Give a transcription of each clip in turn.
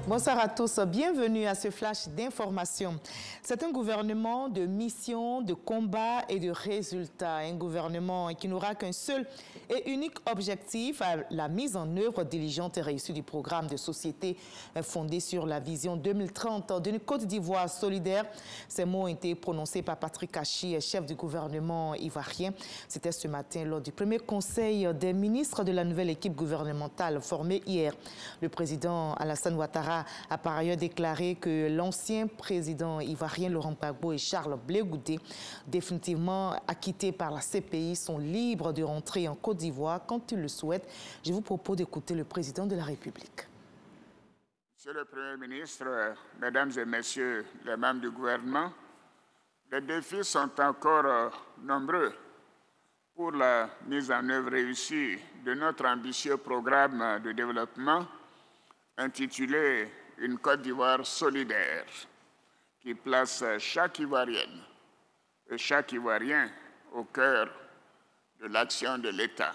Bonsoir à tous, bienvenue à ce flash d'information. C'est un gouvernement de mission, de combat et de résultats. Un gouvernement qui n'aura qu'un seul et unique objectif, la mise en œuvre diligente et réussie du programme de société fondé sur la vision 2030 d'une Côte d'Ivoire solidaire. Ces mots ont été prononcés par Patrick Kachi, chef du gouvernement ivoirien. C'était ce matin lors du premier conseil des ministres de la nouvelle équipe gouvernementale formée hier. Le président Alassane Ouattara a par ailleurs déclaré que l'ancien président ivoirien Laurent Gbagbo et Charles Blé Goudé, définitivement acquittés par la CPI, sont libres de rentrer en Côte d'Ivoire quand ils le souhaitent. Je vous propose d'écouter le président de la République. Monsieur le Premier ministre, Mesdames et Messieurs les membres du gouvernement, les défis sont encore nombreux pour la mise en œuvre réussie de notre ambitieux programme de développement intitulé « Une Côte d'Ivoire solidaire » qui place chaque Ivoirienne et chaque Ivoirien au cœur de l'action de l'État.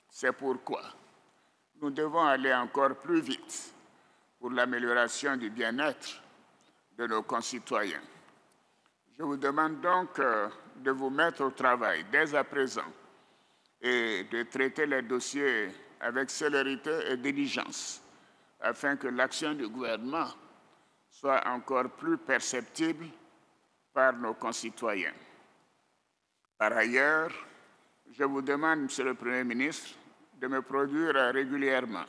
C'est pourquoi nous devons aller encore plus vite pour l'amélioration du bien-être de nos concitoyens. Je vous demande donc de vous mettre au travail dès à présent et de traiter les dossiers avec célérité et diligence afin que l'action du gouvernement soit encore plus perceptible par nos concitoyens. Par ailleurs, je vous demande, Monsieur le Premier ministre, de me produire régulièrement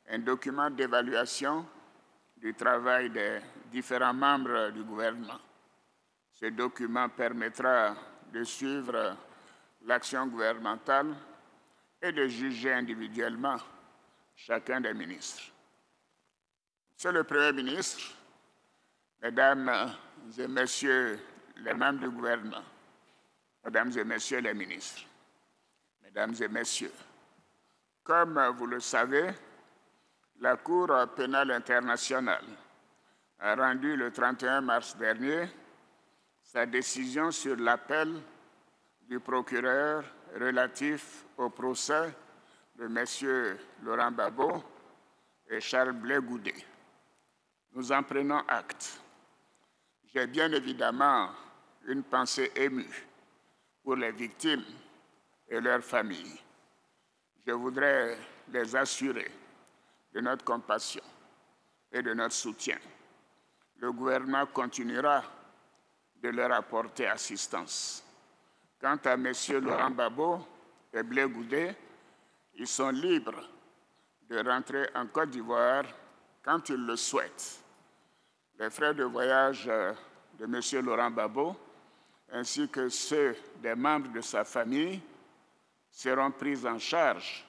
un document d'évaluation du travail des différents membres du gouvernement. Ce document permettra de suivre l'action gouvernementale et de juger individuellement chacun des ministres. Monsieur le Premier ministre, Mesdames et Messieurs les membres du gouvernement, Mesdames et Messieurs les ministres, Mesdames et Messieurs, comme vous le savez, la Cour pénale internationale a rendu le 31 mars dernier sa décision sur l'appel du procureur relatif au procès de M. Laurent Gbagbo et Charles Blé Goudé. Nous en prenons acte. J'ai bien évidemment une pensée émue pour les victimes et leurs familles. Je voudrais les assurer de notre compassion et de notre soutien. Le gouvernement continuera de leur apporter assistance. Quant à M. Laurent Gbagbo et Blé Goudé, ils sont libres de rentrer en Côte d'Ivoire quand ils le souhaitent. Les frais de voyage de M. Laurent Gbagbo ainsi que ceux des membres de sa famille seront pris en charge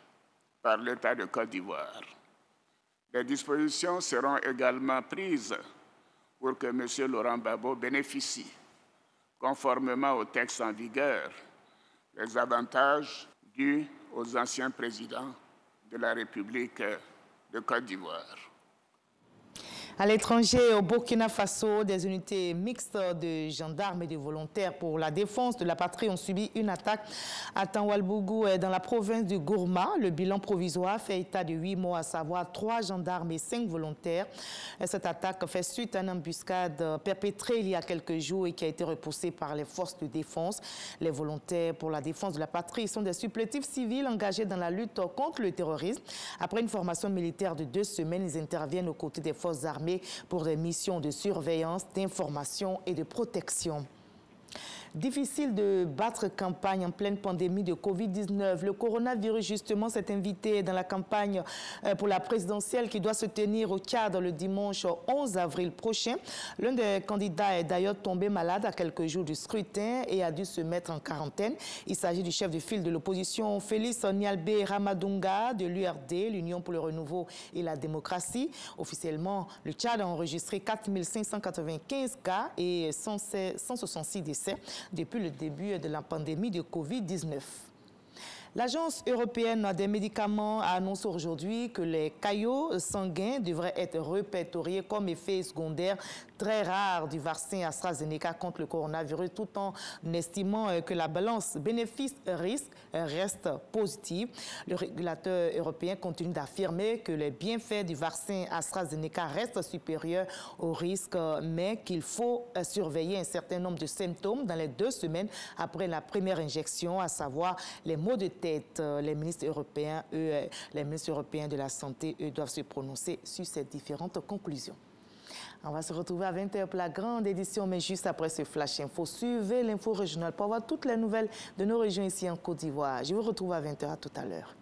par l'État de Côte d'Ivoire. Des dispositions seront également prises pour que M. Laurent Gbagbo bénéficie, conformément au texte en vigueur, des avantages dus aux anciens présidents de la République de Côte d'Ivoire. À l'étranger, au Burkina Faso, des unités mixtes de gendarmes et de volontaires pour la défense de la patrie ont subi une attaque à Tanwalbougou dans la province du Gourma. Le bilan provisoire fait état de 8 morts, à savoir 3 gendarmes et 5 volontaires. Cette attaque fait suite à une embuscade perpétrée il y a quelques jours et qui a été repoussée par les forces de défense. Les volontaires pour la défense de la patrie sont des supplétifs civils engagés dans la lutte contre le terrorisme. Après une formation militaire de 2 semaines, ils interviennent aux côtés des forces armées pour des missions de surveillance, d'information et de protection. Difficile de battre campagne en pleine pandémie de Covid-19. Le coronavirus, justement, s'est invité dans la campagne pour la présidentielle qui doit se tenir au Tchad le dimanche 11 avril prochain. L'un des candidats est d'ailleurs tombé malade à quelques jours du scrutin et a dû se mettre en quarantaine. Il s'agit du chef de file de l'opposition, Félix Nialbé Ramadunga, de l'URD, l'Union pour le renouveau et la démocratie. Officiellement, le Tchad a enregistré 4 595 cas et 166 décès depuis le début de la pandémie de Covid-19. L'Agence européenne des médicaments annonce aujourd'hui que les caillots sanguins devraient être répertoriés comme effet secondaire très rare du vaccin AstraZeneca contre le coronavirus, tout en estimant que la balance bénéfice-risque reste positive. Le régulateur européen continue d'affirmer que les bienfaits du vaccin AstraZeneca restent supérieurs aux risques, mais qu'il faut surveiller un certain nombre de symptômes dans les 2 semaines après la première injection, à savoir les maux de tête. Les ministres européens, les ministres européens de la Santé, eux, doivent se prononcer sur ces différentes conclusions. On va se retrouver à 20h pour la grande édition, mais juste après ce Flash Info. Suivez l'info régionale pour avoir toutes les nouvelles de nos régions ici en Côte d'Ivoire. Je vous retrouve à 20h. À tout à l'heure.